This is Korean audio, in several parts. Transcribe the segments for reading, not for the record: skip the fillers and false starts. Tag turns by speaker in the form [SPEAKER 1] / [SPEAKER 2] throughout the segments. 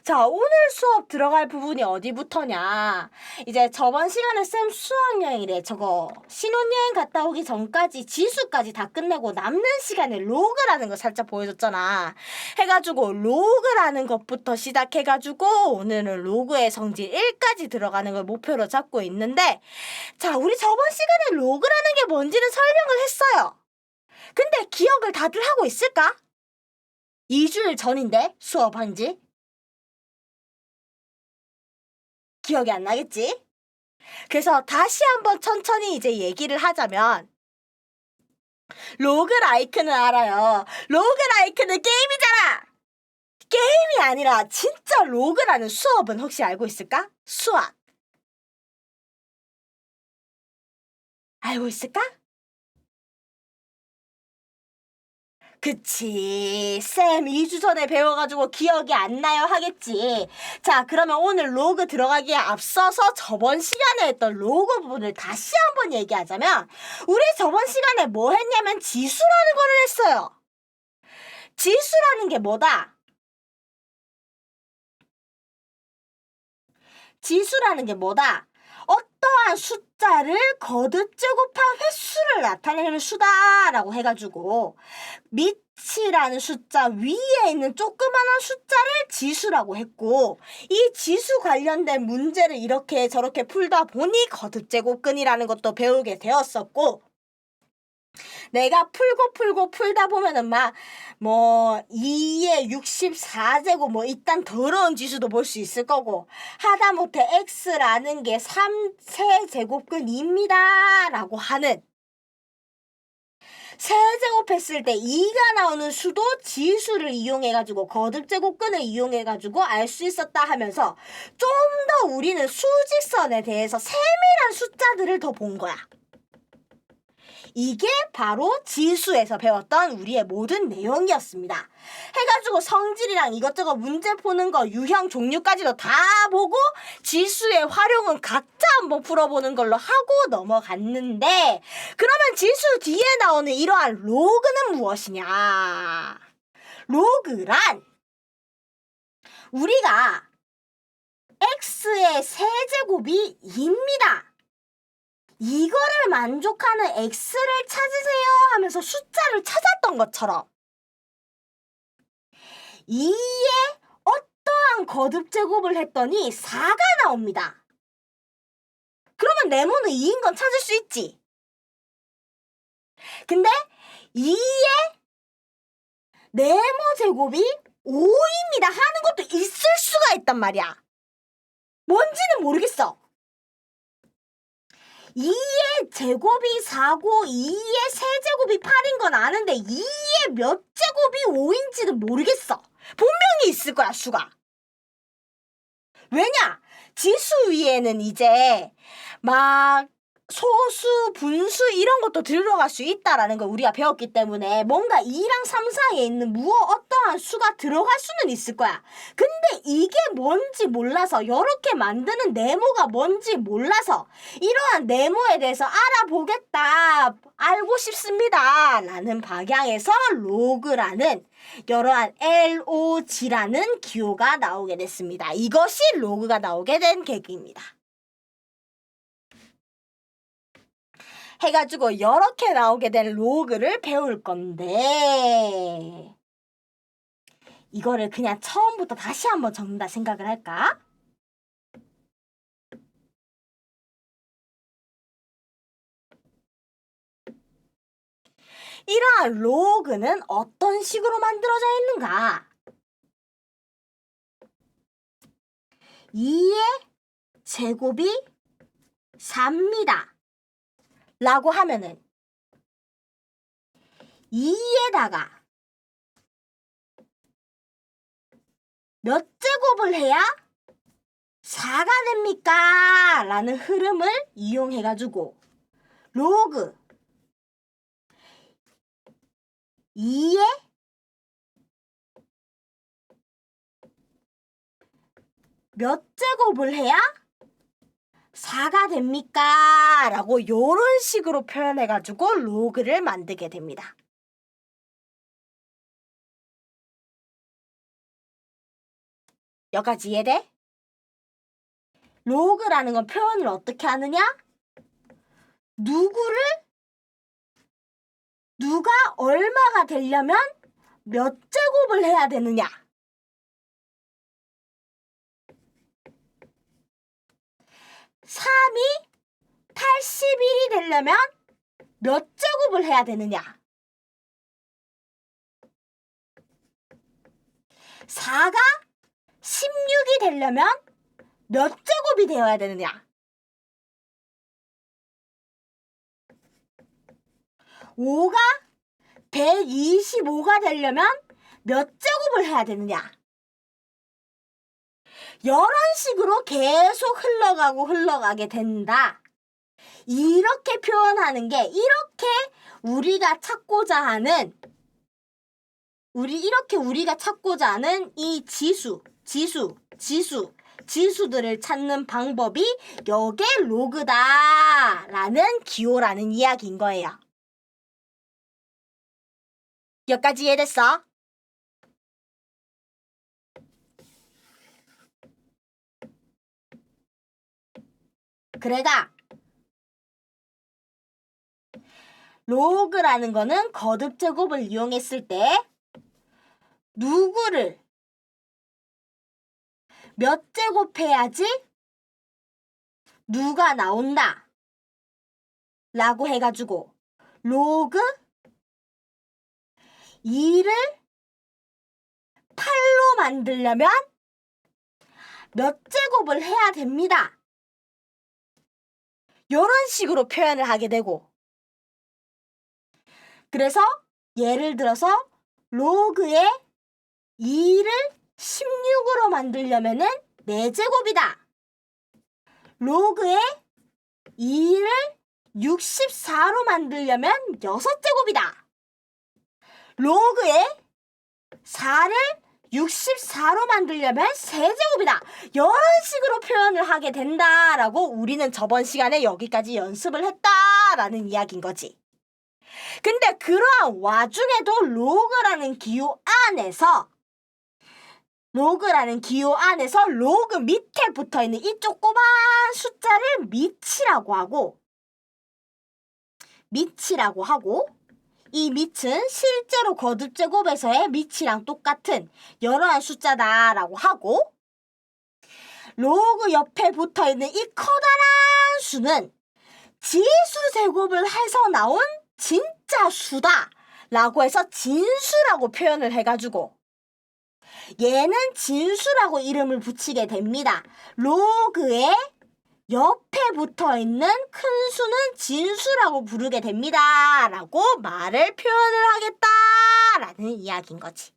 [SPEAKER 1] 자, 오늘 수업 들어갈 부분이 어디부터냐? 이제 저번 시간에 쌤 수학여행이래. 저거 신혼여행 갔다 오기 전까지 지수까지 다 끝내고 남는 시간에 로그라는 거 살짝 보여줬잖아. 해가지고 로그라는 것부터 시작해가지고 오늘은 로그의 성질 1까지 들어가는 걸 목표로 잡고 있는데, 자, 우리 저번 시간에 로그라는 게 뭔지는 설명을 했어요. 근데 기억을 다들 하고 있을까? 2주일 전인데 수업한 지? 기억이 안 나겠지? 그래서 다시 한번 천천히 이제 얘기를 하자면, 로그라이크는 알아요. 로그라이크는 게임이잖아. 게임이 아니라 진짜 로그라는 수업은 혹시 알고 있을까? 수학. 알고 있을까? 그치. 쌤 2주 전에 배워가지고 기억이 안 나요 하겠지. 자, 그러면 오늘 로그 들어가기에 앞서서 저번 시간에 했던 로그 부분을 다시 한번 얘기하자면, 우리 저번 시간에 뭐 했냐면 지수라는 거를 했어요. 지수라는 게 뭐다? 지수라는 게 뭐다? 어떠한 숫자를 거듭 제곱한 횟수를 나타내는 수다라고 해가지고, 밑이라는 숫자 위에 있는 조그마한 숫자를 지수라고 했고, 이 지수 관련된 문제를 이렇게 저렇게 풀다 보니 거듭 제곱근이라는 것도 배우게 되었었고, 내가 풀고 풀다 보면은 막 뭐 2에 64제곱 뭐 이딴 더러운 지수도 볼 수 있을 거고, 하다못해 x라는 게 3세제곱근입니다 라고 하는, 세제곱했을 때 2가 나오는 수도 지수를 이용해가지고 거듭제곱근을 이용해가지고 알 수 있었다 하면서, 좀 더 우리는 수직선에 대해서 세밀한 숫자들을 더 본 거야. 이게 바로 지수에서 배웠던 우리의 모든 내용이었습니다. 해가지고 성질이랑 이것저것 문제 푸는 거 유형 종류까지도 다 보고 지수의 활용은 각자 한번 풀어보는 걸로 하고 넘어갔는데, 그러면 지수 뒤에 나오는 이러한 로그는 무엇이냐? 로그란 우리가 x의 세제곱이 2입니다. 이거를 만족하는 x를 찾으세요 하면서 숫자를 찾았던 것처럼, 2에 어떠한 거듭제곱을 했더니 4가 나옵니다. 그러면 네모는 2인 건 찾을 수 있지. 근데 2의 네모 제곱이 5입니다 하는 것도 있을 수가 있단 말이야. 뭔지는 모르겠어. 2의 제곱이 4고 2의 세제곱이 8인 건 아는데 2의 몇 제곱이 5인지는 모르겠어. 분명히 있을 거야, 수가. 왜냐? 지수 위에는 이제 막 소수, 분수 이런 것도 들어갈 수 있다라는 걸 우리가 배웠기 때문에 뭔가 2랑 3 사이에 있는 어떠한 수가 들어갈 수는 있을 거야. 근데 이게 뭔지 몰라서, 이렇게 만드는 네모가 뭔지 몰라서 이러한 네모에 대해서 알아보겠다, 알고 싶습니다 라는 방향에서 로그라는 여러한 LOG라는 기호가 나오게 됐습니다. 이것이 로그가 나오게 된 계기입니다. 해가지고 이렇게 나오게 된 로그를 배울 건데, 이거를 그냥 처음부터 다시 한번 적는다 생각을 할까? 이러한 로그는 어떤 식으로 만들어져 있는가? 2의 제곱이 4입니다 라고 하면은 2에다가 몇 제곱을 해야 4가 됩니까? 라는 흐름을 이용해가지고 로그 2에 몇 제곱을 해야 4가 됩니까? 라고 요런 식으로 표현해가지고 로그를 만들게 됩니다. 여기까지 이해돼? 로그라는 건 표현을 어떻게 하느냐? 누가 얼마가 되려면 몇 제곱을 해야 되느냐? 3이 81이 되려면 몇 제곱을 해야 되느냐? 4가 16이 되려면 몇 제곱이 되어야 되느냐? 5가 125가 되려면 몇 제곱을 해야 되느냐? 이런 식으로 계속 흘러가게 된다. 이렇게 표현하는 게 이렇게 우리가 찾고자 하는 이 지수들을 찾는 방법이 요게 로그다라는 기호라는 이야기인 거예요. 여기까지 이해됐어? 그래가 로그라는 거는 거듭 제곱을 이용했을 때 누구를 몇 제곱해야지 누가 나온다 라고 해가지고 로그 2를 8로 만들려면 몇 제곱을 해야 됩니다. 이런 식으로 표현을 하게 되고, 그래서 예를 들어서 로그의 2를 16으로 만들려면은 4제곱이다. 로그의 2를 64로 만들려면 6제곱이다. 로그의 4를 64로 만들려면 3제곱이다. 이런 식으로 표현을 하게 된다라고 우리는 저번 시간에 여기까지 연습을 했다라는 이야기인 거지. 근데 그러한 와중에도 로그라는 기호 안에서 로그 밑에 붙어있는 이 조그만 숫자를 미치라고 하고 이 밑은 실제로 거듭제곱에서의 밑이랑 똑같은 여러한 숫자다라고 하고, 로그 옆에 붙어있는 이 커다란 수는 지수 제곱을 해서 나온 진짜 수다 라고 해서 진수라고 표현을 해가지고 얘는 진수라고 이름을 붙이게 됩니다. 로그의 옆에 붙어있는 큰 수는 진수라고 부르게 됩니다 라고 표현을 하겠다라는 이야기인 거지.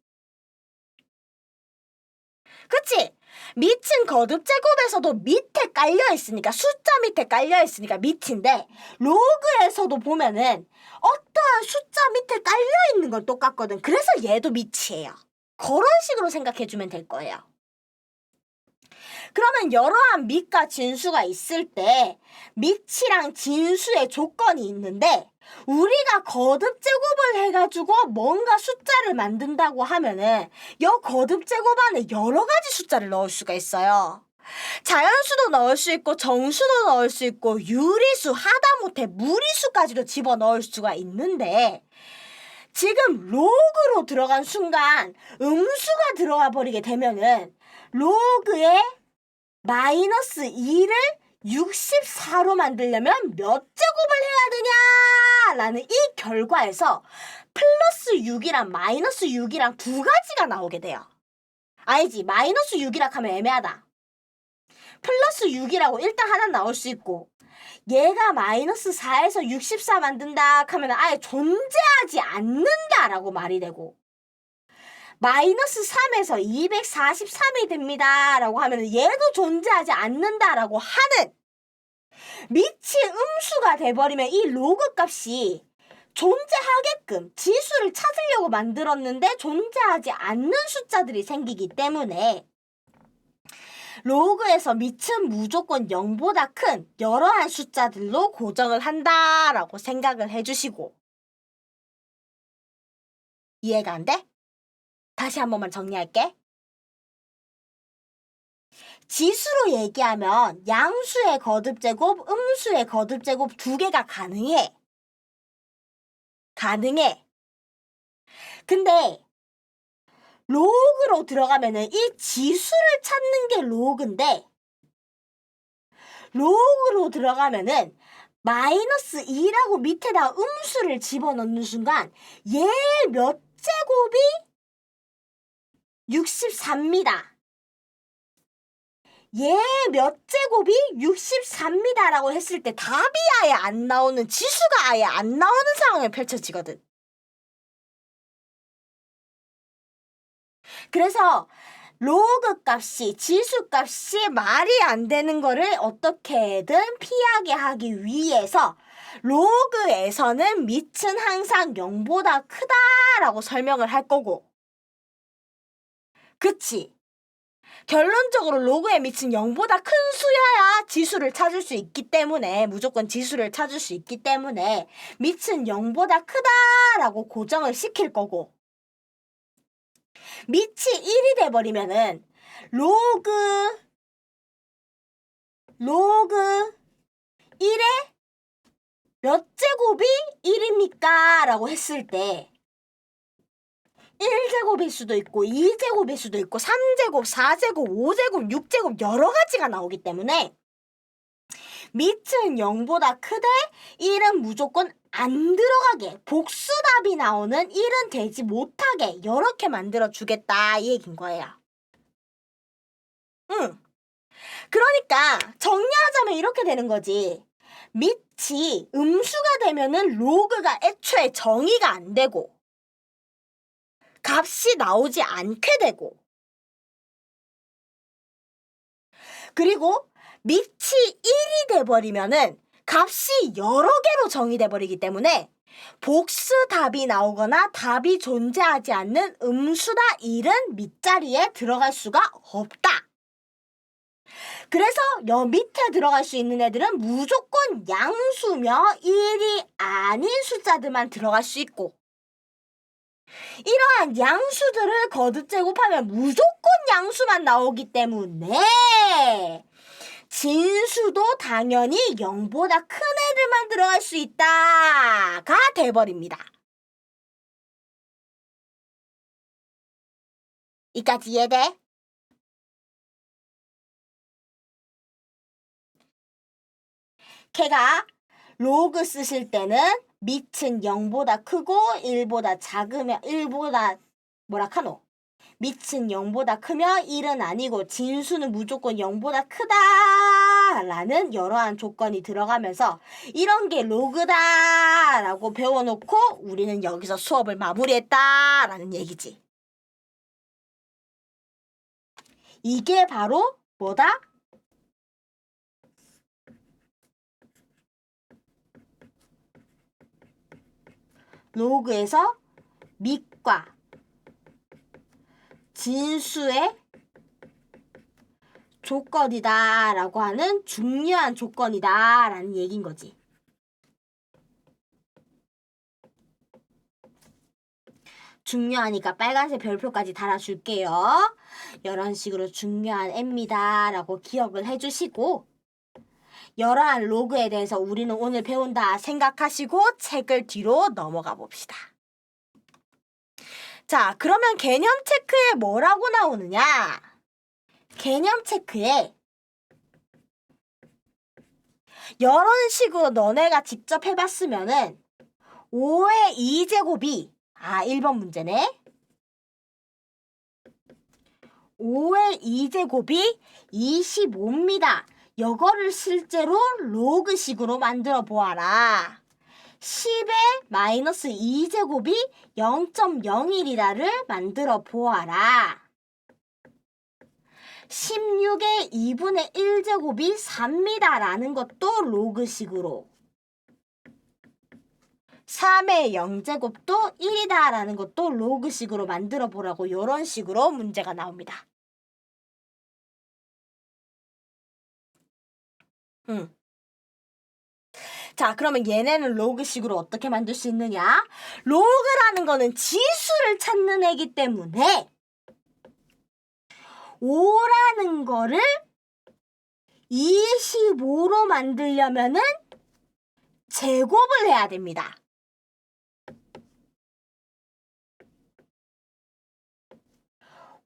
[SPEAKER 1] 그치? 밑은 거듭제곱에서도 밑에 깔려있으니까, 숫자 밑에 깔려있으니까 밑인데, 로그에서도 보면은 어떠한 숫자 밑에 깔려있는 건 똑같거든. 그래서 얘도 밑이에요. 그런 식으로 생각해주면 될 거예요. 그러면 여러한 밑과 진수가 있을 때 밑이랑 진수의 조건이 있는데, 우리가 거듭 제곱을 해가지고 뭔가 숫자를 만든다고 하면은 이 거듭 제곱 안에 여러 가지 숫자를 넣을 수가 있어요. 자연수도 넣을 수 있고 정수도 넣을 수 있고 유리수, 하다못해 무리수까지도 집어넣을 수가 있는데, 지금 로그로 들어간 순간 음수가 들어가 버리게 되면은 로그의 마이너스 2를 64로 만들려면 몇 제곱을 해야 되냐라는 이 결과에서 플러스 6이랑 마이너스 6이랑 두 가지가 나오게 돼요. 아니지, 마이너스 6이라 하면 애매하다. 플러스 6이라고 일단 하나 나올 수 있고, 얘가 마이너스 4에서 64 만든다 하면 아예 존재하지 않는다라고 말이 되고, 마이너스 3에서 243이 됩니다 라고 하면 얘도 존재하지 않는다라고 하는, 밑이 음수가 돼버리면 이 로그 값이 존재하게끔 지수를 찾으려고 만들었는데 존재하지 않는 숫자들이 생기기 때문에 로그에서 밑은 무조건 0보다 큰 여러한 숫자들로 고정을 한다라고 생각을 해주시고, 이해가 안 돼? 다시 한 번만 정리할게. 지수로 얘기하면 양수의 거듭제곱, 음수의 거듭제곱 두 개가 가능해. 근데 로그로 들어가면은 이 지수를 찾는 게 로그인데 로그로 들어가면은 마이너스 2라고 밑에다 음수를 집어넣는 순간 얘 몇 제곱이 64입니다. 얘 몇 제곱이 64입니다 라고 했을 때 답이 아예 안 나오는, 지수가 아예 안 나오는 상황이 펼쳐지거든. 그래서 로그 값이, 지수 값이 말이 안 되는 거를 어떻게든 피하게 하기 위해서 로그에서는 밑은 항상 0보다 크다라고 설명을 할 거고, 그치? 결론적으로 로그의 밑은 0보다 큰 수여야 지수를 찾을 수 있기 때문에, 무조건 지수를 찾을 수 있기 때문에 밑은 0보다 크다라고 고정을 시킬 거고, 밑이 1이 돼버리면은 로그 1에 몇 제곱이 1입니까? 라고 했을 때 1제곱일 수도 있고 2제곱일 수도 있고 3제곱, 4제곱, 5제곱, 6제곱 여러 가지가 나오기 때문에 밑은 0보다 크되 1은 무조건 안 들어가게, 복수답이 나오는 1은 되지 못하게 이렇게 만들어 주겠다 이 얘기인 거예요. 그러니까 정리하자면 이렇게 되는 거지. 밑이 음수가 되면은 로그가 애초에 정의가 안 되고 값이 나오지 않게 되고, 그리고 밑이 1이 돼버리면은 값이 여러 개로 정의돼 버리기 때문에 복수답이 나오거나 답이 존재하지 않는 음수다 1은 밑자리에 들어갈 수가 없다. 그래서 여 밑에 들어갈 수 있는 애들은 무조건 양수며 1이 아닌 숫자들만 들어갈 수 있고, 이러한 양수들을 거듭 제곱하면 무조건 양수만 나오기 때문에 진수도 당연히 0보다 큰 애들만 들어갈 수 있다가 돼버립니다. 이까지 이해돼? 걔가 로그 쓰실 때는 밑은 0보다 크고 1보다 작으면 1보다 뭐라카노? 밑은 0보다 크면 1은 아니고 진수는 무조건 0보다 크다라는 여러한 조건이 들어가면서 이런 게 로그다라고 배워놓고 우리는 여기서 수업을 마무리했다라는 얘기지. 이게 바로 뭐다? 로그에서 밑과 진수의 조건이다라고 하는 중요한 조건이다라는 얘기인 거지. 중요하니까 빨간색 별표까지 달아줄게요. 이런 식으로 중요한 애입니다 라고 기억을 해주시고, 이러한 로그에 대해서 우리는 오늘 배운다 생각하시고 책을 뒤로 넘어가 봅시다. 자, 그러면 개념 체크에 뭐라고 나오느냐? 개념 체크에 이런 식으로 너네가 직접 해봤으면은 5의 2제곱이 1번 문제네. 5의 2제곱이 25입니다. 이거를 실제로 로그식으로 만들어 보아라. 10의 마이너스 2제곱이 0.01이라를 만들어 보아라. 16의 2분의 1제곱이 4입니다. 라는 것도 로그식으로. 3의 0제곱도 1이다. 라는 것도 로그식으로 만들어 보라고 이런 식으로 문제가 나옵니다. 자, 그러면 얘네는 로그식으로 어떻게 만들 수 있느냐? 로그라는 거는 지수를 찾는 애기 때문에 5라는 거를 25로 만들려면은 제곱을 해야 됩니다.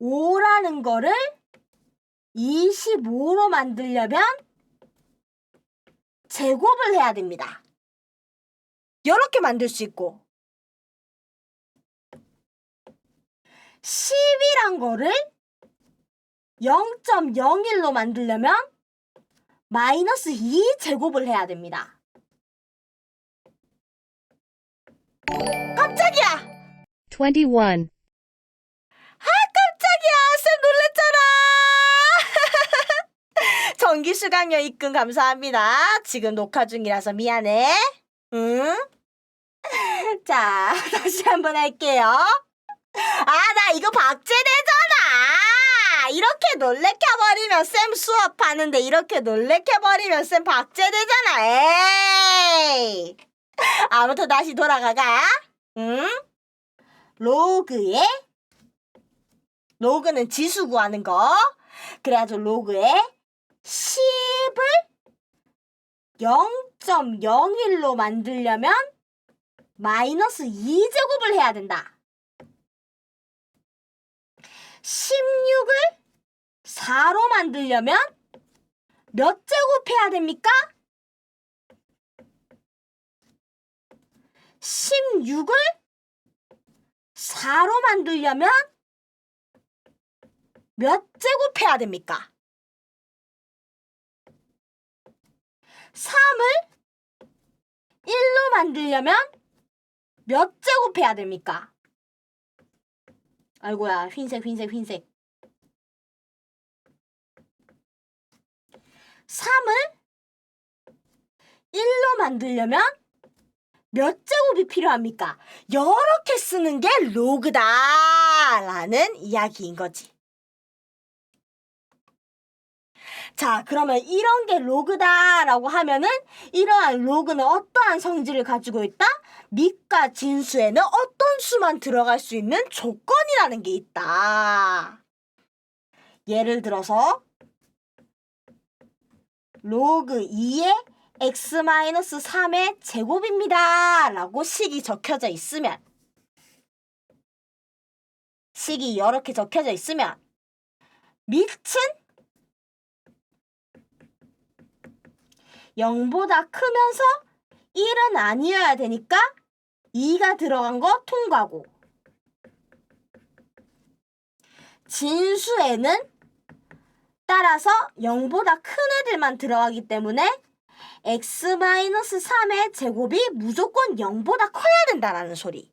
[SPEAKER 1] 5라는 거를 25로 만들려면 제곱을 해야 됩니다. 이렇게 만들 수 있고 10이란 거를 0.01로 만들려면 마이너스 2 제곱을 해야 됩니다. 깜짝이야!
[SPEAKER 2] 21,
[SPEAKER 1] 깜짝이야! 쌤 놀랬잖아! 정기수 강연 입금 감사합니다. 지금 녹화 중이라서 미안해. 응? 자, 다시 한번 할게요. 나 이거 박제되잖아! 이렇게 놀래켜버리면 쌤 수업하는데 이렇게 놀래켜버리면 쌤 박제되잖아. 에이! 아무튼 다시 돌아가가. 응? 로그는 지수 구하는 거. 그래가지고 로그에 10을 0.01로 만들려면 마이너스 2제곱을 해야 된다. 16을 4로 만들려면 몇 제곱 해야 됩니까? 16을 4로 만들려면 몇 제곱 해야 됩니까? 3을 1로 만들려면 몇 제곱 해야 됩니까? 아이고야, 흰색. 3을 1로 만들려면 몇 제곱이 필요합니까? 이렇게 쓰는 게 로그다라는 이야기인 거지. 자, 그러면 이런 게 로그다라고 하면은 이러한 로그는 어떠한 성질을 가지고 있다? 밑과 진수에는 어떤 수만 들어갈 수 있는 조건이라는 게 있다. 예를 들어서 로그 2의 x-3의 제곱입니다 라고 식이 적혀져 있으면 식이 이렇게 적혀져 있으면 밑은 0보다 크면서 1은 아니어야 되니까 2가 들어간 거 통과고 진수에는 따라서 0보다 큰 애들만 들어가기 때문에 x-3의 제곱이 무조건 0보다 커야 된다라는 소리.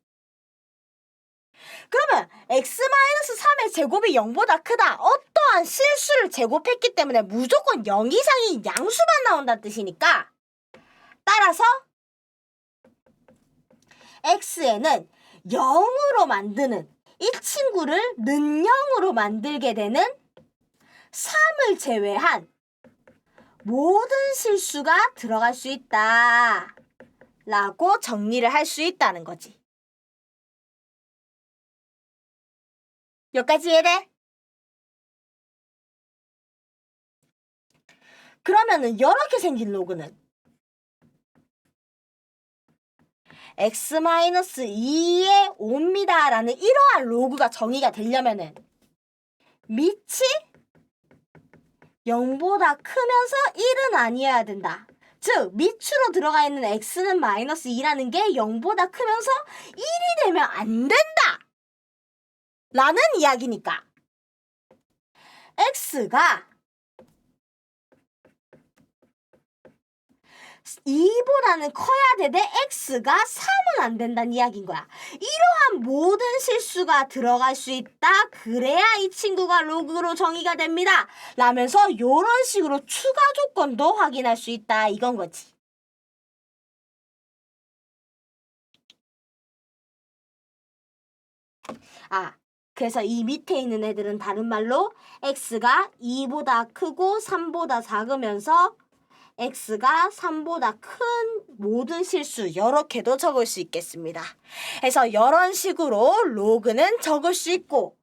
[SPEAKER 1] 그러면 x-3의 제곱이 0보다 크다. 어떠한 실수를 제곱했기 때문에 무조건 0 이상이 양수만 나온다는 뜻이니까 따라서 x에는 0으로 만드는 이 친구를 는영으로 만들게 되는 3을 제외한 모든 실수가 들어갈 수 있다 라고 정리를 할 수 있다는 거지. 여기까지 이해돼? 그러면은 이렇게 생긴 로그는 x-2의 5입니다 라는 이러한 로그가 정의가 되려면은 밑이 0보다 크면서 1은 아니어야 된다. 즉 밑으로 들어가 있는 x는 마이너스 2라는 게 0보다 크면서 1이 되면 안 된다 라는 이야기니까 x가 2보다는 커야 되되 x가 3은 안 된다는 이야기인 거야. 이러한 모든 실수가 들어갈 수 있다. 그래야 이 친구가 로그로 정의가 됩니다. 라면서 이런 식으로 추가 조건도 확인할 수 있다. 이건 거지. 그래서 이 밑에 있는 애들은 다른 말로 x가 2보다 크고 3보다 작으면서 x가 3보다 큰 모든 실수 이렇게도 적을 수 있겠습니다. 그래서 이런 식으로 로그는 적을 수 있고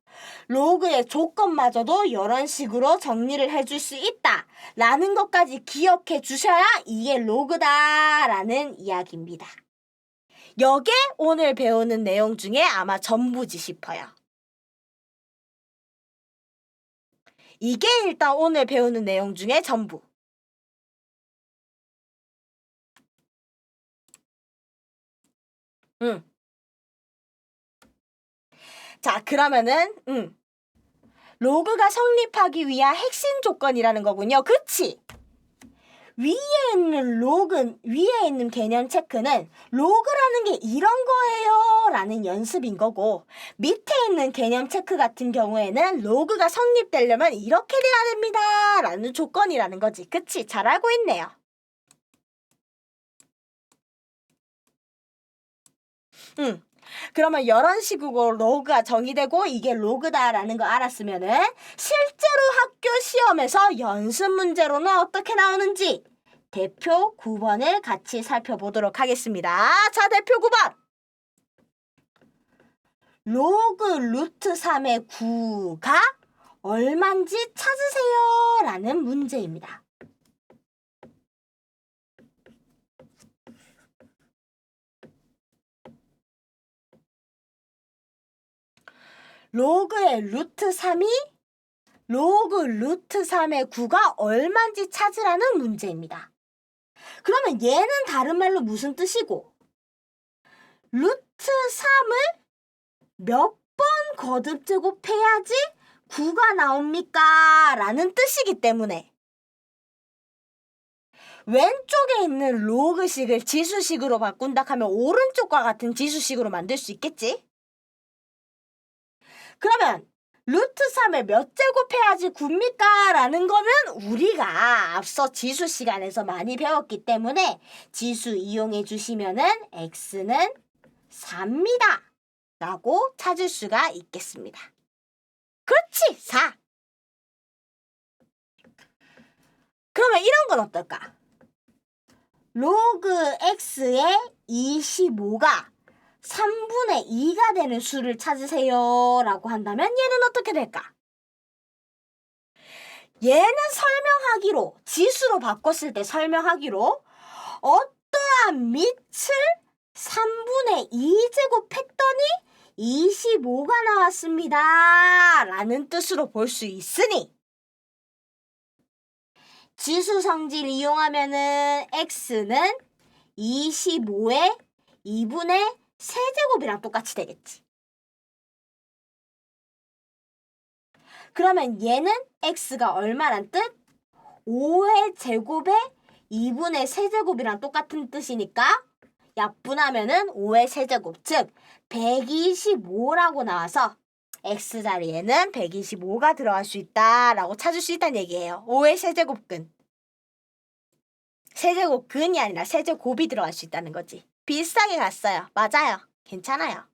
[SPEAKER 1] 로그의 조건마저도 이런 식으로 정리를 해줄 수 있다 라는 것까지 기억해 주셔야 이게 로그다 라는 이야기입니다. 이게 오늘 배우는 내용 중에 아마 전부지 싶어요. 이게 일단 오늘 배우는 내용 중에 전부. 자, 그러면은 로그가 성립하기 위한 핵심 조건이라는 거군요. 그치? 위에 있는 개념 체크는 로그라는 게 이런 거예요 라는 연습인 거고, 밑에 있는 개념 체크 같은 경우에는 로그가 성립되려면 이렇게 돼야 됩니다 라는 조건이라는 거지. 그치? 잘 알고 있네요. 그러면 이런 식으로 로그가 정의되고 이게 로그다라는 거 알았으면은 실제로 학교 시험에서 연습 문제로는 어떻게 나오는지 대표 9번을 같이 살펴보도록 하겠습니다. 자, 대표 9번. 로그 루트 3의 9가 얼만지 찾으세요 라는 문제입니다. 로그 루트 3의 9가 얼만지 찾으라는 문제입니다. 그러면 얘는 다른 말로 무슨 뜻이고, 루트 3을 몇 번 거듭 제곱해야지 9가 나옵니까? 라는 뜻이기 때문에 왼쪽에 있는 로그식을 지수식으로 바꾼다 하면 오른쪽과 같은 지수식으로 만들 수 있겠지? 그러면 루트 3을 몇 제곱해야지 9입니까? 라는 거는 우리가 앞서 지수 시간에서 많이 배웠기 때문에 지수 이용해 주시면은 x는 4입니다 라고 찾을 수가 있겠습니다. 그렇지, 4. 그러면 이런 건 어떨까? 로그 x의 25가 3분의 2가 되는 수를 찾으세요 라고 한다면 얘는 어떻게 될까? 얘는 설명하기로, 지수로 바꿨을 때 설명하기로 어떠한 밑을 3분의 2제곱 했더니 25가 나왔습니다 라는 뜻으로 볼 수 있으니 지수 성질 이용하면은 x는 25의 2분의 세제곱이랑 똑같이 되겠지. 그러면 얘는 x가 얼마란 뜻? 5의 제곱에 2분의 세제곱이랑 똑같은 뜻이니까 약분하면은 5의 세제곱, 즉 125라고 나와서 x 자리에는 125가 들어갈 수 있다라고 찾을 수 있다는 얘기예요. 5의 세제곱근. 세제곱근이 아니라 세제곱이 들어갈 수 있다는 거지. 비슷하게 갔어요. 맞아요. 괜찮아요.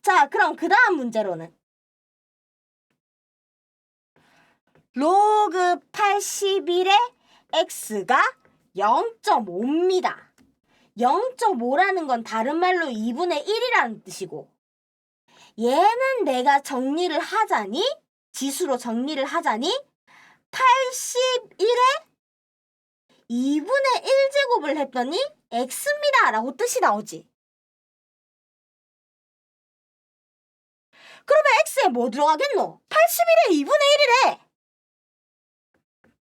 [SPEAKER 1] 자, 그럼 그 다음 문제로는 로그 81의 x가 0.5입니다. 0.5라는 건 다른 말로 2분의 1이라는 뜻이고, 얘는 내가 정리를 하자니, 지수로 정리를 하자니 81에 2분의 1제곱을 했더니 x입니다 라고 뜻이 나오지. 그러면 x에 뭐 들어가겠노? 81에 2분의 1이래.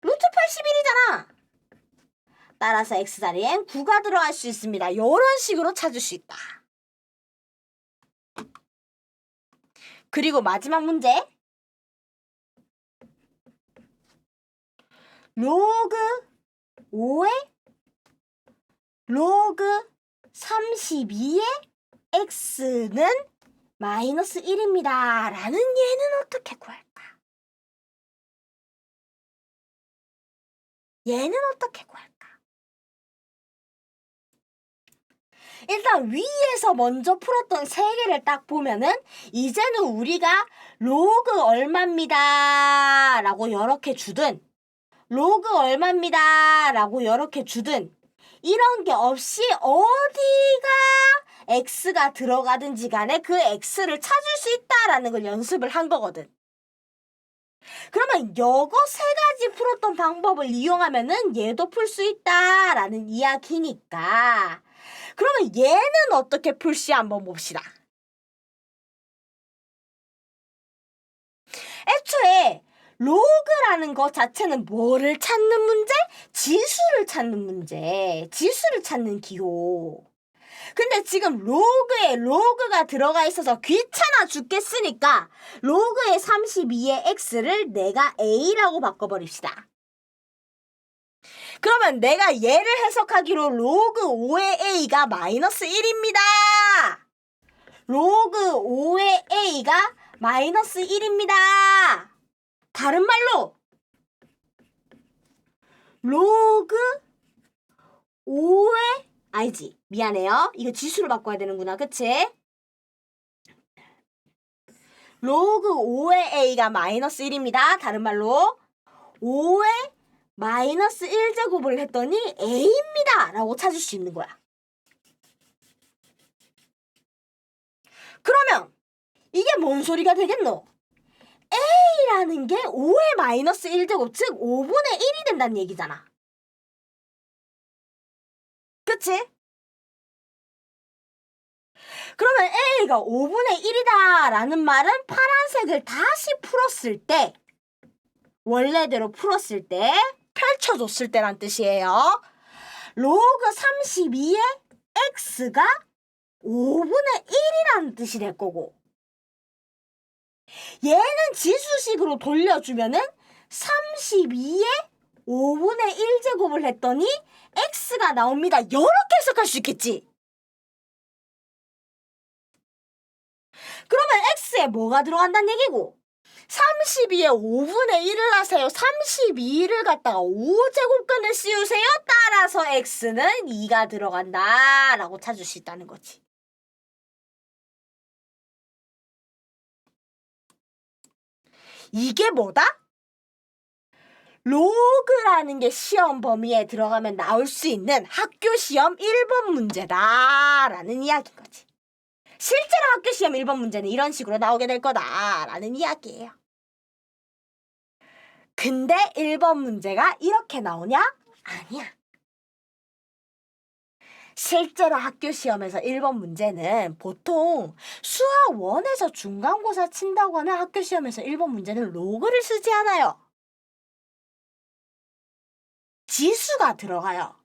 [SPEAKER 1] 루트 81이잖아. 따라서 x자리엔 9가 들어갈 수 있습니다. 이런 식으로 찾을 수 있다. 그리고 마지막 문제. 로그 5의 로그 32의 x는 마이너스 1입니다. 라는 얘는 어떻게 구할까? 얘는 어떻게 구할까? 일단 위에서 먼저 풀었던 세 개를 딱 보면은 이제는 우리가 로그 얼마입니다 라고 이렇게 주든 로그 얼마입니다 라고 이렇게 주든 이런 게 없이 어디가 x가 들어가든지 간에 그 x를 찾을 수 있다라는 걸 연습을 한 거거든. 그러면 요거 세 가지 풀었던 방법을 이용하면은 얘도 풀 수 있다라는 이야기니까 그러면 얘는 어떻게 풀지 한번 봅시다. 애초에 로그라는 것 자체는 뭐를 찾는 문제? 지수를 찾는 문제. 지수를 찾는 기호. 근데 지금 로그에 로그가 들어가 있어서 귀찮아 죽겠으니까 로그의 32의 x를 내가 a라고 바꿔버립시다. 그러면 내가 얘를 해석하기로 로그 5의 a가 마이너스 1입니다. 로그 5의 a가 마이너스 1입니다. 다른 말로 로그 5의 아니지 미안해요. 이거 지수로 바꿔야 되는구나. 그치? 로그 5의 a가 마이너스 1입니다. 다른 말로 5의 마이너스 1제곱을 했더니 a입니다. 라고 찾을 수 있는 거야. 그러면 이게 뭔 소리가 되겠노? a라는 게 5의 마이너스 1제곱 즉 5분의 1이 된다는 얘기잖아. 그치? 그러면 a가 5분의 1이다 라는 말은 파란색을 다시 풀었을 때 원래대로 풀었을 때 펼쳐줬을 때란 뜻이에요. 로그 32의 x가 5분의 1이라는 뜻이 될 거고 얘는 지수식으로 돌려주면은 32의 5분의 1제곱을 했더니 x가 나옵니다. 이렇게 해석할 수 있겠지. 그러면 x에 뭐가 들어간다는 얘기고 32에 5분의 1을 하세요. 32를 갖다가 5제곱근을 씌우세요. 따라서 x는 2가 들어간다 라고 찾을 수 있다는 거지. 이게 뭐다? 로그라는 게 시험 범위에 들어가면 나올 수 있는 학교 시험 1번 문제다라는 이야기인 거지. 실제로 학교 시험 1번 문제는 이런 식으로 나오게 될 거다라는 이야기예요. 근데 1번 문제가 이렇게 나오냐? 아니야. 실제로 학교 시험에서 1번 문제는 보통 수학 1에서 중간고사 친다고 하면 학교 시험에서 1번 문제는 로그를 쓰지 않아요. 지수가 들어가요.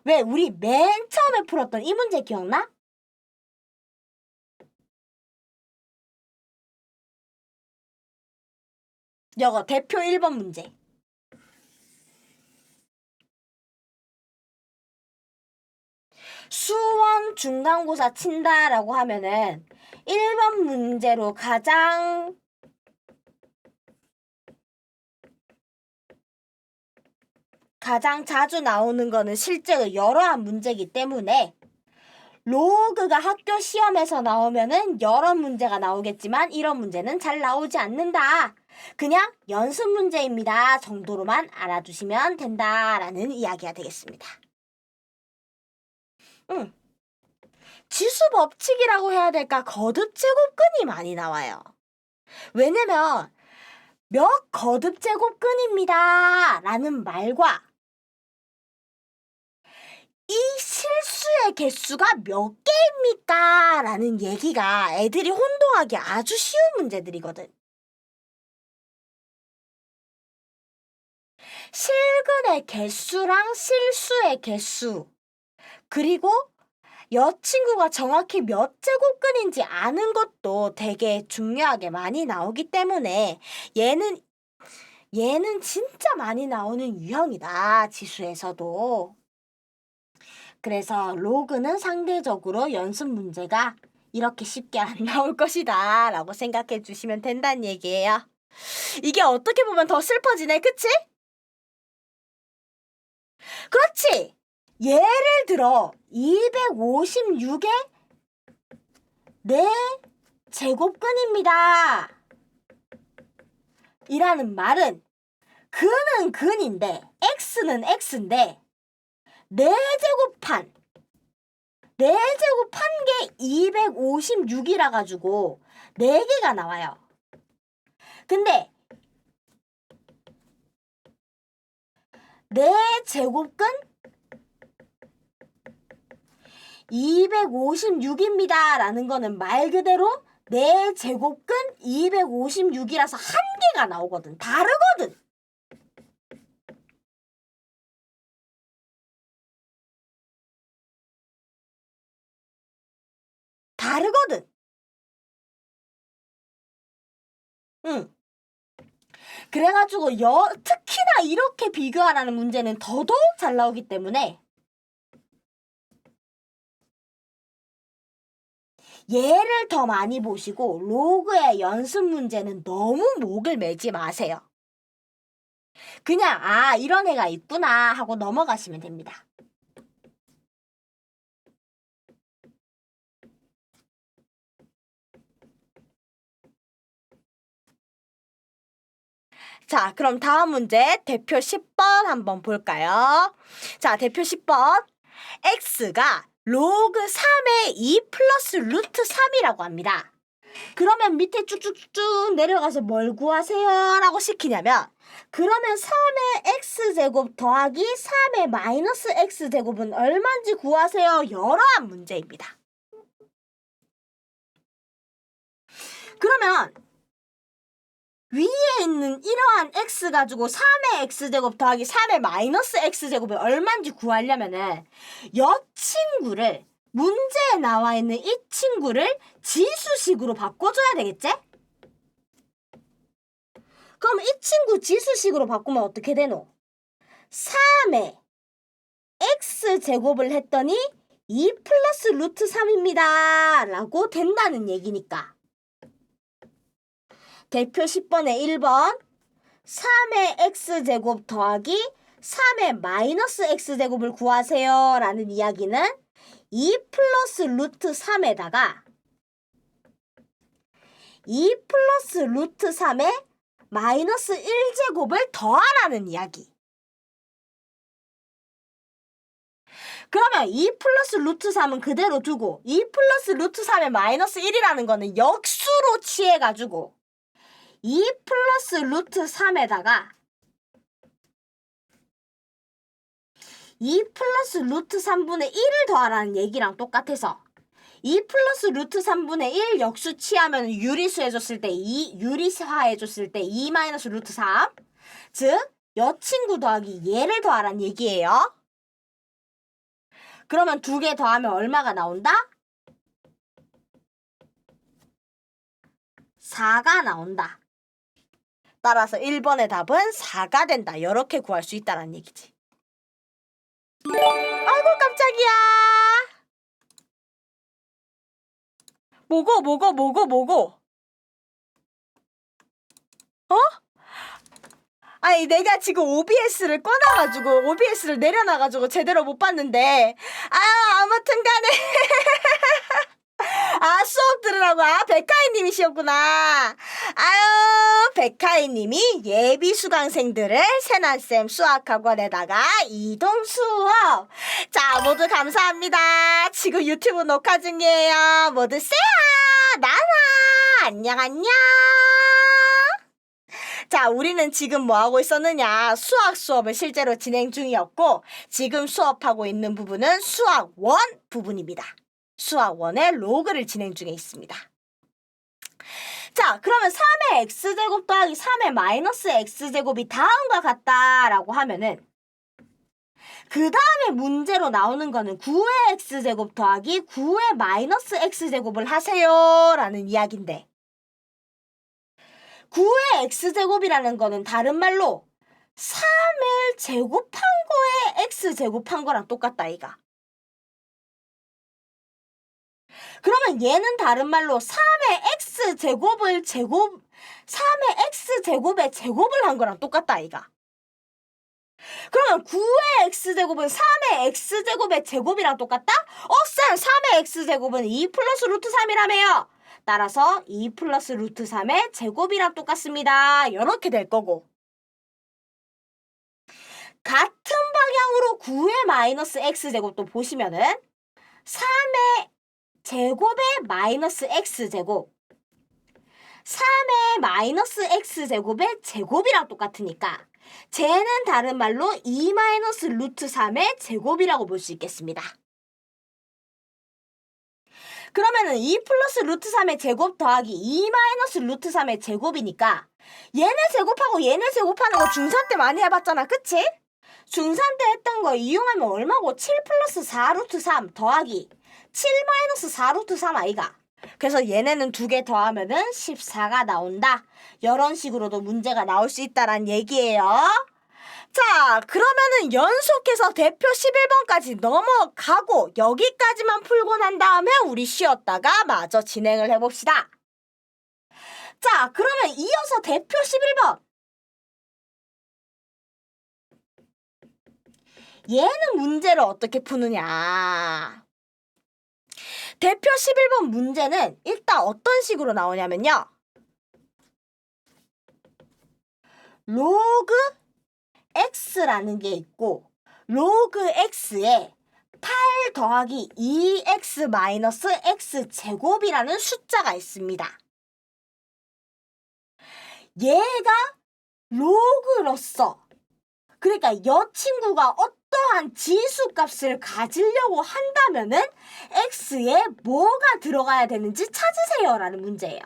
[SPEAKER 1] 왜? 우리 맨 처음에 풀었던 이 문제 기억나? 이거 대표 1번 문제. 수원 중간고사 친다라고 하면은 1번 문제로 가장 자주 나오는 거는 실제로 여러한 문제이기 때문에 로그가 학교 시험에서 나오면은 여러 문제가 나오겠지만 이런 문제는 잘 나오지 않는다. 그냥 연습 문제입니다. 정도로만 알아두시면 된다라는 이야기가 되겠습니다. 지수 법칙이라고 해야 될까? 거듭 제곱근이 많이 나와요. 왜냐면 몇 거듭 제곱근입니다 라는 말과 이 실수의 개수가 몇 개입니까? 라는 얘기가 애들이 혼동하기 아주 쉬운 문제들이거든. 실근의 개수랑 실수의 개수 그리고 여친구가 정확히 몇 제곱근인지 아는 것도 되게 중요하게 많이 나오기 때문에 얘는 진짜 많이 나오는 유형이다. 지수에서도. 그래서 로그는 상대적으로 연습 문제가 이렇게 쉽게 안 나올 것이다 라고 생각해 주시면 된다는 얘기예요. 이게 어떻게 보면 더 슬퍼지네. 그치? 그렇지! 예를 들어 256의 4제곱근입니다. 이라는 말은 근은 근인데 x는 x인데 4제곱한 4제곱 한 개 256이라 가지고 4개가 나와요. 근데 4제곱근 256입니다 라는 거는 말 그대로 4제곱근 256이라서 한 개가 나오거든. 다르거든. 다르거든. 응. 그래가지고 특히나 이렇게 비교하라는 문제는 더더욱 잘 나오기 때문에 얘를 더 많이 보시고 로그의 연습 문제는 너무 목을 매지 마세요. 그냥 이런 애가 있구나 하고 넘어가시면 됩니다. 자, 그럼 다음 문제 대표 10번 한번 볼까요? 자, 대표 10번. x가 로그 3의 2 플러스 루트 3이라고 합니다. 그러면 밑에 쭉쭉쭉 내려가서 뭘 구하세요? 라고 시키냐면 그러면 3의 x제곱 더하기 3의 마이너스 x제곱은 얼마인지 구하세요. 이러한 문제입니다. 그러면 위에 있는 이러한 x 가지고 3의 x제곱 더하기 3의 마이너스 x제곱이 얼마인지 구하려면은 이 친구를 문제에 나와 있는 이 친구를 지수식으로 바꿔줘야 되겠지? 그럼 이 친구 지수식으로 바꾸면 어떻게 되노? 3의 x제곱을 했더니 2 플러스 루트 3입니다 라고 된다는 얘기니까 대표 10번에 1번 3의 x제곱 더하기 3의 마이너스 x제곱을 구하세요 라는 이야기는 2 플러스 루트 3에다가 2 플러스 루트 3의 마이너스 1제곱을 더하라는 이야기. 그러면 2 플러스 루트 3은 그대로 두고 2 플러스 루트 3의 마이너스 1이라는 거는 역수로 취해가지고 2 플러스 루트 3에다가 2 플러스 루트 3분의 1을 더하라는 얘기랑 똑같아서 2 플러스 루트 3분의 1 역수 취하면 유리수 해줬을 때 2, 유리화 해줬을 때 2 마이너스 루트 3. 즉, 여 친구 더하기 얘를 더하라는 얘기예요. 그러면 2개 더하면 얼마가 나온다? 4가 나온다. 따라서 1번의 답은 4가 된다. 이렇게 구할 수 있다는 얘기지. 아이고 깜짝이야. 뭐고? 어? 아니 내가 지금 OBS를 꺼놔가지고 OBS를 내려놔가지고 제대로 못 봤는데 아무튼 간에 수업 들으라고 백하이님이시었구나. 백하이님이 예비 수강생들을 세난쌤 수학학원에다가 이동 수업. 자 모두 감사합니다. 지금 유튜브 녹화 중이에요. 모두 쎄야 나나 안녕. 자, 우리는 지금 뭐하고 있었느냐? 수학 수업을 실제로 진행 중이었고 지금 수업하고 있는 부분은 수학 1 부분입니다. 수학 1의 로그를 진행 중에 있습니다. 자, 그러면 3의 x제곱 더하기 3의 마이너스 x제곱이 다음과 같다라고 하면은 그 다음에 문제로 나오는 거는 9의 x제곱 더하기 9의 마이너스 x제곱을 하세요 라는 이야기인데 9의 x제곱이라는 거는 다른 말로 3을 제곱한 거에 x제곱한 거랑 똑같다 이가. 그러면 얘는 다른 말로 3의 x제곱의 제곱을 한 거랑 똑같다 이가. 그러면 9의 x제곱은 3의 x제곱의 제곱이랑 똑같다? 쌤 3의 x제곱은 2 플러스 루트 3이라며요. 따라서 2 플러스 루트 3의 제곱이랑 똑같습니다. 이렇게 될 거고 같은 방향으로 9의 마이너스 x제곱도 보시면은 3의 제곱에 마이너스 x제곱. 3의 마이너스 x제곱의 제곱이랑 똑같으니까 쟤는 다른 말로 2 마이너스 루트 3의 제곱이라고 볼 수 있겠습니다. 그러면은 2 플러스 루트 3의 제곱 더하기 2 마이너스 루트 3의 제곱이니까 얘네 제곱하고 얘네 제곱하는 거 중3 때 많이 해봤잖아. 그치? 중3 때 했던 거 이용하면 얼마고? 7 플러스 4 루트 3 더하기 7 마이너스 4 루트 3 아이가? 그래서 얘네는 두 개 더하면은 14가 나온다. 이런 식으로도 문제가 나올 수 있다란 얘기예요. 자, 그러면은 연속해서 대표 11번까지 넘어가고 여기까지만 풀고 난 다음에 우리 쉬었다가 마저 진행을 해봅시다. 자, 그러면 이어서 대표 11번. 얘는 문제를 어떻게 푸느냐. 대표 11번 문제는 일단 어떤 식으로 나오냐면요. 로그 x라는 게 있고 로그 x에 8 더하기 2x 마이너스 x제곱이라는 숫자가 있습니다. 얘가 로그로서 그러니까 이 친구가 어떠한 지수값을 가지려고 한다면은 x에 뭐가 들어가야 되는지 찾으세요 라는 문제예요.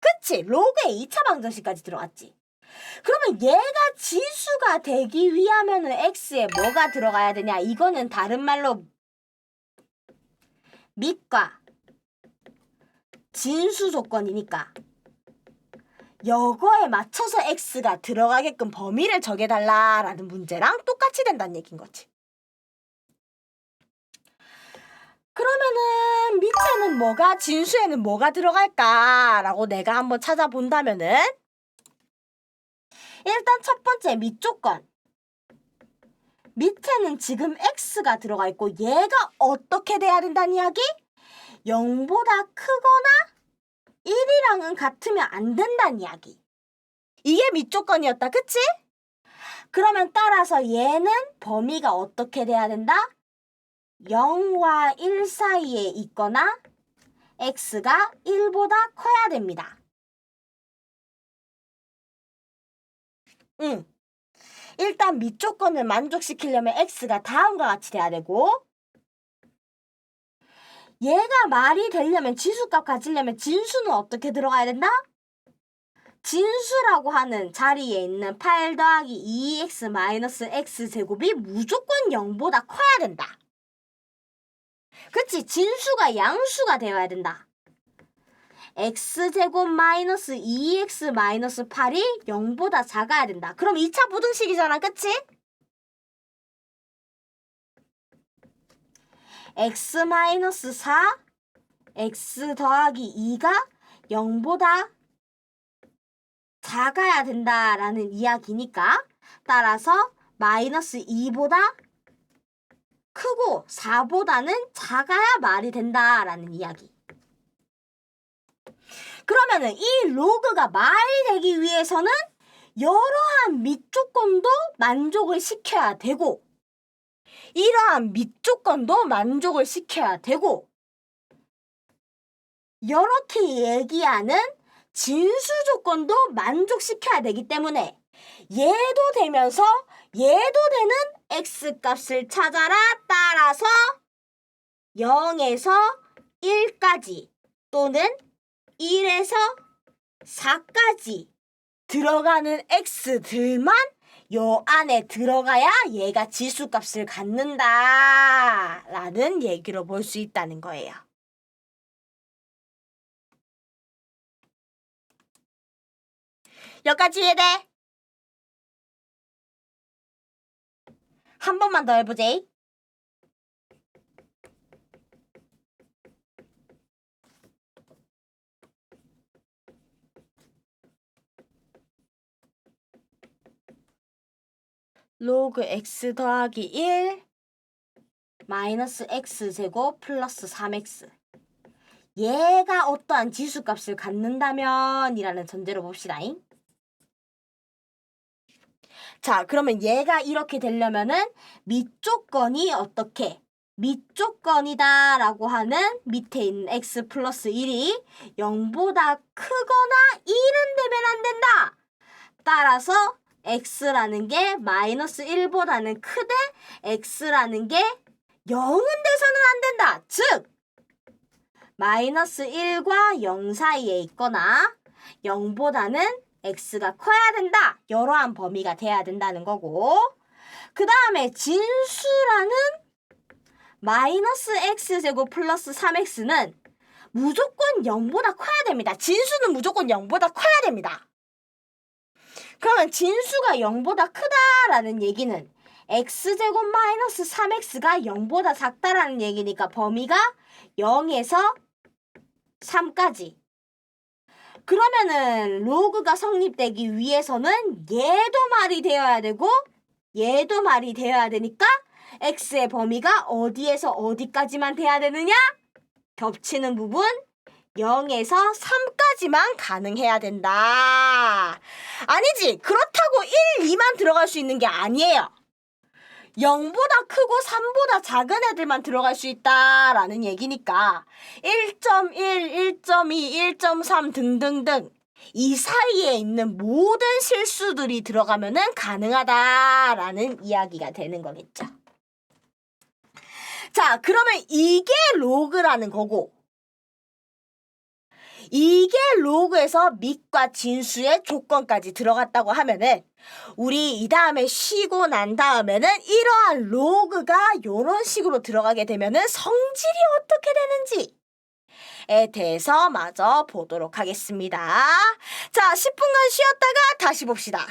[SPEAKER 1] 그치? 로그에 2차 방정식까지 들어갔지. 그러면 얘가 지수가 되기 위하면은 x에 뭐가 들어가야 되냐? 이거는 다른 말로 밑과 진수 조건이니까 이거에 맞춰서 x가 들어가게끔 범위를 정해달라라는 문제랑 똑같이 된다는 얘기인 거지. 그러면은 밑에는 뭐가 진수에는 뭐가 들어갈까라고 내가 한번 찾아본다면은 일단 첫 번째 밑조건. 밑에는 지금 x가 들어가 있고 얘가 어떻게 돼야 된다는 이야기? 0보다 크거나 1이랑은 같으면 안 된다는 이야기. 이게 밑조건이었다. 그치? 그러면 따라서 얘는 범위가 어떻게 돼야 된다? 0과 1 사이에 있거나 x가 1보다 커야 됩니다. 일단 밑조건을 만족시키려면 x가 다음과 같이 돼야 되고 얘가 말이 되려면 지수값 가지려면 진수는 어떻게 들어가야 된다? 진수라고 하는 자리에 있는 8 더하기 2x 마이너스 x제곱이 무조건 0보다 커야 된다. 그치? 진수가 양수가 되어야 된다. x제곱 마이너스 2x 마이너스 8이 0보다 작아야 된다. 그럼 2차 부등식이잖아. 그치? x 마이너스 4, x 더하기 2가 0보다 작아야 된다라는 이야기니까 따라서 마이너스 2보다 크고 4보다는 작아야 말이 된다라는 이야기. 그러면은 이 로그가 말이 되기 위해서는 여러한 밑조건도 만족을 시켜야 되고 이러한 밑조건도 만족을 시켜야 되고 이렇게 얘기하는 진수 조건도 만족시켜야 되기 때문에 얘도 되면서 얘도 되는 x값을 찾아라. 따라서 0에서 1까지 또는 1에서 4까지 들어가는 x들만 요 안에 들어가야 얘가 지수값을 갖는다 라는 얘기로 볼 수 있다는 거예요. 여기까지 이해돼? 한 번만 더 해보지. 로그 x 더하기 1 마이너스 x제곱 플러스 3x 얘가 어떠한 지수값을 갖는다면 이라는 전제로 봅시다잉. 자, 그러면 얘가 이렇게 되려면은 밑조건이 어떻게? 밑조건이다 라고 하는 밑에 있는 x 플러스 1이 0보다 크거나 1은 되면 안 된다. 따라서 x라는 게 마이너스 1보다는 크되 x라는 게 0은 돼서는 안 된다. 즉 마이너스 1과 0 사이에 있거나 0보다는 x가 커야 된다. 이러한 범위가 돼야 된다는 거고, 그 다음에 진수라는 마이너스 x제곱 플러스 3x는 무조건 0보다 커야 됩니다. 진수는 무조건 0보다 커야 됩니다. 그러면 진수가 0보다 크다라는 얘기는 x제곱 마이너스 3x가 0보다 작다라는 얘기니까 범위가 0에서 3까지. 그러면은 로그가 성립되기 위해서는 얘도 말이 되어야 되고 얘도 말이 되어야 되니까 x의 범위가 어디에서 어디까지만 돼야 되느냐? 겹치는 부분 0에서 3까지만 가능해야 된다. 아니지. 그렇다고 1, 2만 들어갈 수 있는 게 아니에요. 0보다 크고 3보다 작은 애들만 들어갈 수 있다라는 얘기니까 1.1, 1.2, 1.3 등등등 이 사이에 있는 모든 실수들이 들어가면은 가능하다라는 이야기가 되는 거겠죠. 자, 그러면 이게 로그라는 거고, 이게 로그에서 밑과 진수의 조건까지 들어갔다고 하면은 우리 이 다음에 쉬고 난 다음에는 이러한 로그가 이런 식으로 들어가게 되면은 성질이 어떻게 되는지에 대해서 마저 보도록 하겠습니다. 자, 10분간 쉬었다가 다시 봅시다.